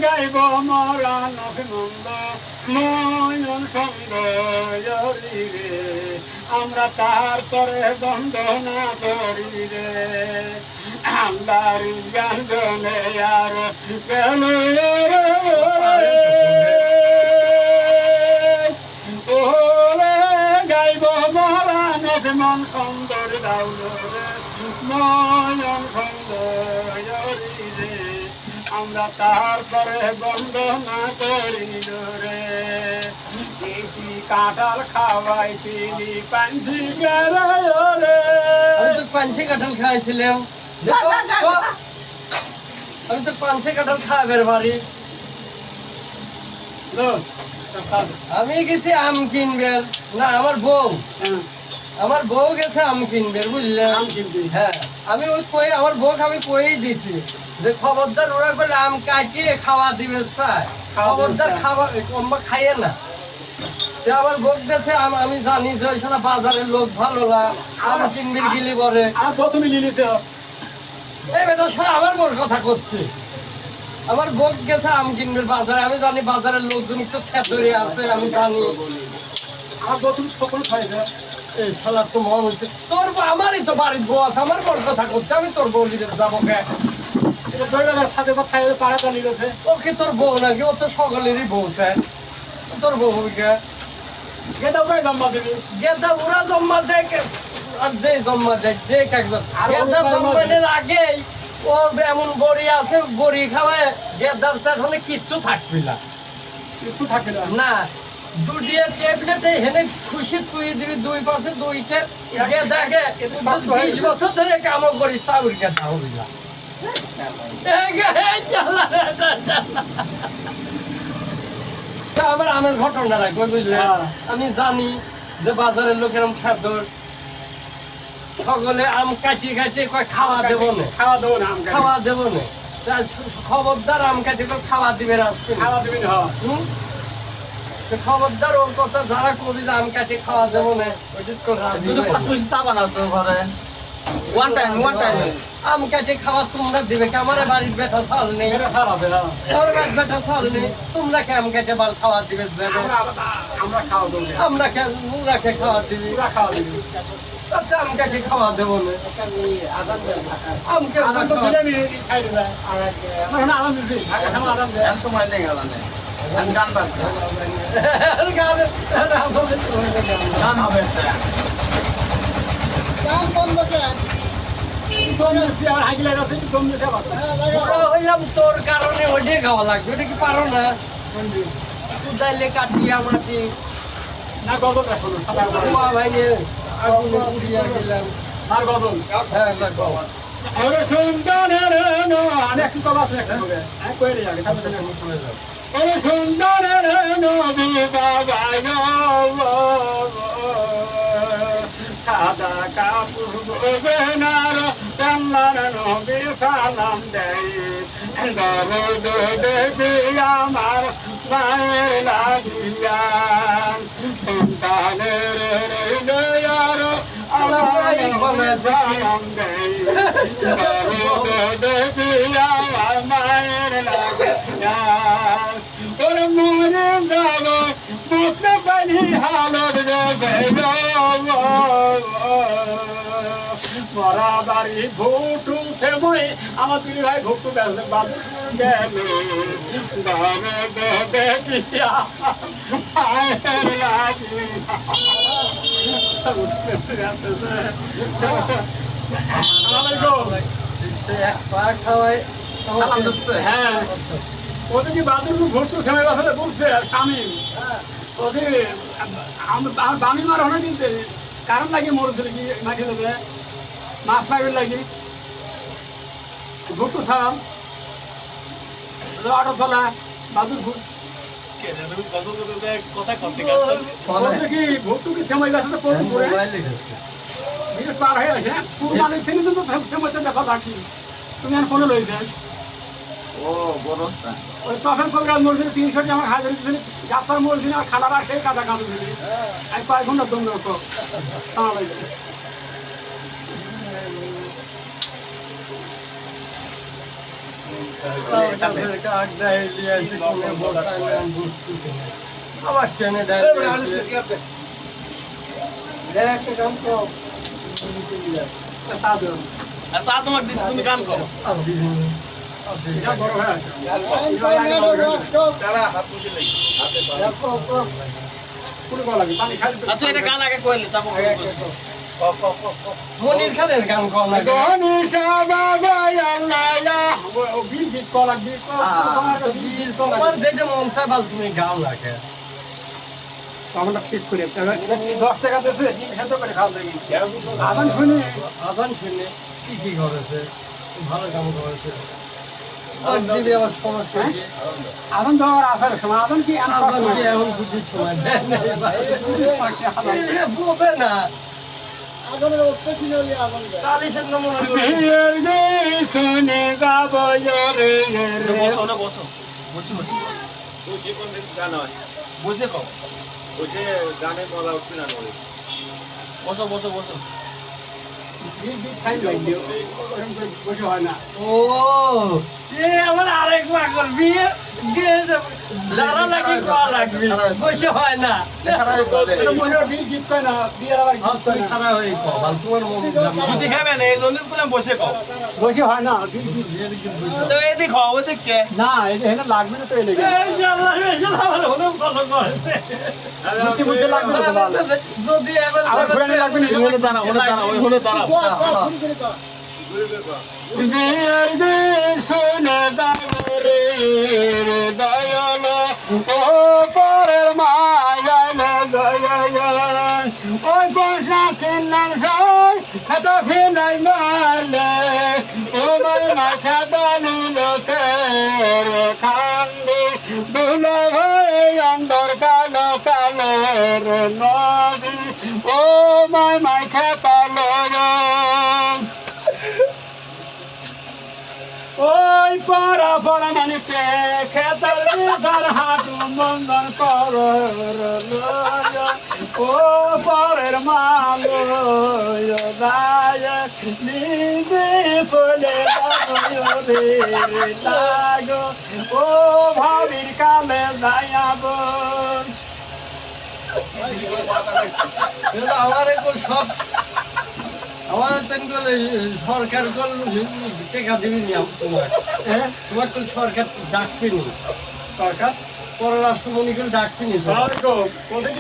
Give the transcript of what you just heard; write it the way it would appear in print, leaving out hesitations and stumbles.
গাইব মরান নন্দ ময়ন সুন্দরী রে আমরা তার পরে বন্দনা করি রে আল্লাহর গান গনে আর গেল ওরে গাইব মরান মন সুন্দর দাউল রে ময়ন সুন্দরী রে আমরা তারপরে বন্দনা করিল রে কাঁঠাল খাওয়াই তিনি পাঞ্চি গেলে আমি তো পাঞ্চি কাঁঠাল খাইছিলাম আমি তো পাঞ্চি কাঁঠাল খাবের বাড়ি আমি গেছি আম কিনবেন না আমার বউ গেছে আম কিনবে বুঝলেন আম কিনবি হ্যাঁ আমি ওই কই আমার বউকে আমি কইই দিছি যে খবরদার ওরা বলে আম কাটিয়ে খাওয়া দিবে স্যার খবরদার খাওয়া কম্বা খাইয়ে না আমার বউ গেছে আমি জানি যে ওই সারা বাজারের লোক ভালো না আম কিনবি গিলি পরে আর প্রথমে নিলিতে এই বেটা সারা আমার বউর কথা করছে আমার বউ গেছে আম কিনবে বাজারে আমি জানি বাজারের লোকজন একটু ছেদরে আছে আমি জানি আর প্রথম সকল খাই যায় এই শালা তো মন হচ্ছে তোর আমারই তো বাড়ির বউ আছে আমার বউর কথা করছে আমি তোর বউ দিতে যাবো কে সাথে খাই পাড়া চালি গেছে ওকে তোর বউ নাকি ও তো সকলেরই বউ স্যার তোর বউ কে গেটা ভাই লম্বা দিবি গেদা ওরা জম্মা দেখ আর যে জম্মা দেখ দেখ একজন গেদা জম্মানের আগেই ও এমন বড়ি আছে বড়ি খাওয়ায় গেদার এখন কিচ্ছু থাকবি না কিছু থাকে না না দুটিয়া ট্যাবলেটে হেনে খুশি তুই দিবি দুই পাশে দুইটা গেদাকে 20 বছর ধরে কাম করিস তা ওর গেদা হবি না আমার আমের ঘটনা রাখবো বুঝলে আমি জানি যে বাজারের লোক এরকম খাদ্য সকলে আম কাটিয়ে কাটিয়ে কয় খাওয়া দেবো না খাওয়া দেবো না খবরদার আম কাটিয়ে খাওয়া দিবে না খাওয়া দিবি না খবরদার ওর কথা যারা কবি যে আম কাটিয়ে খাওয়া দেবো না আম কাটে খাওয়া তোমরা দিবে কে আমার বাড়ির বেটা চাল নেই তোর বেটা চাল নেই তোমরা কে আম কাটে বাল খাওয়া দিবে আমরা খাওয়া দেবো আমরা কে তোমরা কে খাওয়া দিবি খাওয়া দিবি আচ্ছা আম কাটে খাওয়া দেবো না আম খাই দেবে আরাম দিবি সময় নেই গেল গান বাজবে গান হবে গান বন্ধ কেন হইলাম তোর কারণে ওইটাই খাওয়া লাগবে ওটা কি পারো না কুদাইলে কাটিয়া মাটি না গদল রাখো ভাই আগুনে পুড়িয়া গেলাম আর গদল হ্যাঁ লাগবো ওরে সুন্দরের অনেক কথা আছে এক কইরে আগে তাহলে আমি শুনে যাব ওরে সুন্দরের নবী বাবা সাদা কাপড় বেনার কান্নার নবী সালাম দেয় দরদ দেবী আমার মায়ের লাগিয়া সন্তানের হৃদয়ার আমার সালাম দেয় দরদ দেবী আমার মায়ের লাগিয়া ওরে মরে যাব বুঝতে পারি হালত যাবে মরা বাড়ি ভুটু সেমই আমার দুই ভাই ভুটু গেল বাবু গেল দেখিয়া হ্যাঁ ওদের কি বাদুর ভুটু সেমই বাসাতে বলছে স্বামী ওদের আমার বামি মার হনে কিনতে কারণ লাগে মরছিল কি মাটি লোকে মাছ পাইবের লাগে ভুট্টু ছাড়াম অটো চলা বাদুর ভুট কি ভুট্টু কি সময় গেছে পার হয়ে আছে পুরো মালিক থেকে কিন্তু সময়টা দেখা বাকি তুমি আর ফোনে লইছে ও বড়টা ওই তখন প্রোগ্রাম মরছিল 300 আমার হাজার দিছিল গাছার মরছিল আর খালারা সেই কাদা কাদু দিল আর কয়েক ঘন্টা দম রাখো তার কাছে কাক দেয় দিয়ে এসে কোণে বসাইলে আমি বুঝতেছি না। আবার টেনে দেয় একটা কাম করো তা দেন। আর চা তোমার দিচ্ছি, তুমি গান করো। আর বিভিন্ন এটা বড় হয়ে আছে। তারা হাত মুখে লেগে। হাতে পা। পুরো গলা লাগবে, পানি খালি তো- আর তুই এটা গান আগে কইলি, তারপর বলবো। মনির খানের গান করা লাগে ও বিল গীত করা লাগবে, বিল করা তোমার লাগবে। যেটা মন চায় বাস তুমি গাও লাগে আমরা ঠিক করে তবে 10 টাকা দিয়েছে, ডিম সেদ্ধ করে খাওয়া যাবে। আদান শুনে আজান শুনে কি করেছে ভালো কাম করেছে আর দিবি আবার সমস্যা কি আদান তো আমার আসার সময় আদান কি আজান কি এখন বুঝিস সময় দেয় নাই ভাই। এ বোঝে না চালিশের নমুনা শুনে গাবো বসো না, বসো। বসি, বসি। বসে কোন দিন গান হয়? বসে কও। বসে গানে বলা উঠবে না বলে। বসো, বসো, বসো। বসে হয় না। ও এ আমার আরেক পাগল বিয়ে বিয়ে যারা লাগে করা লাগবে বসে হয় না এটা মনে হয় বিল গীত কয় না, বিয়ের আবার গীত কয় না। খারাপ হয়ে কল তোমার মন বুঝি খাবে না, এই জন্য বললাম বসে কও। বসে হয় না, বিল গীত। তো এদিক হও, ওদিক কে? না, এটা এখানে লাগবে না তো এই লেগে। বুঝতে বুঝতে লাগবে না তো ভালো। যদি আবার ঘুরানো লাগবে না, ওখানে দাঁড়াও, ওখানে দাঁড়াও, ওখানে দাঁড়াও। শুনে দাবরে দয়াল ও পরের মায়াল দয়াল ওই পয়সা কিনলাম সই এত ফিনাই মালে ও মাথা দানি লোকের খান্দি দুলো হয়ে অন্দর কালো কালের নদী ও মাই খেতা ওই পারা পারা মানে খেতার তার হাঁটু বন্ধন কর ও পরের মালো দায়ক নিজে চলে লাগো ও ভাবির কালে যাইব আমার এখন সব আমার সরকার টেকা দিবি নি তোমার তোমার তো সরকার ডাকবে নি সরকার পররাষ্ট্রমন্ত্রী ডাকবে নি প্রতিদিন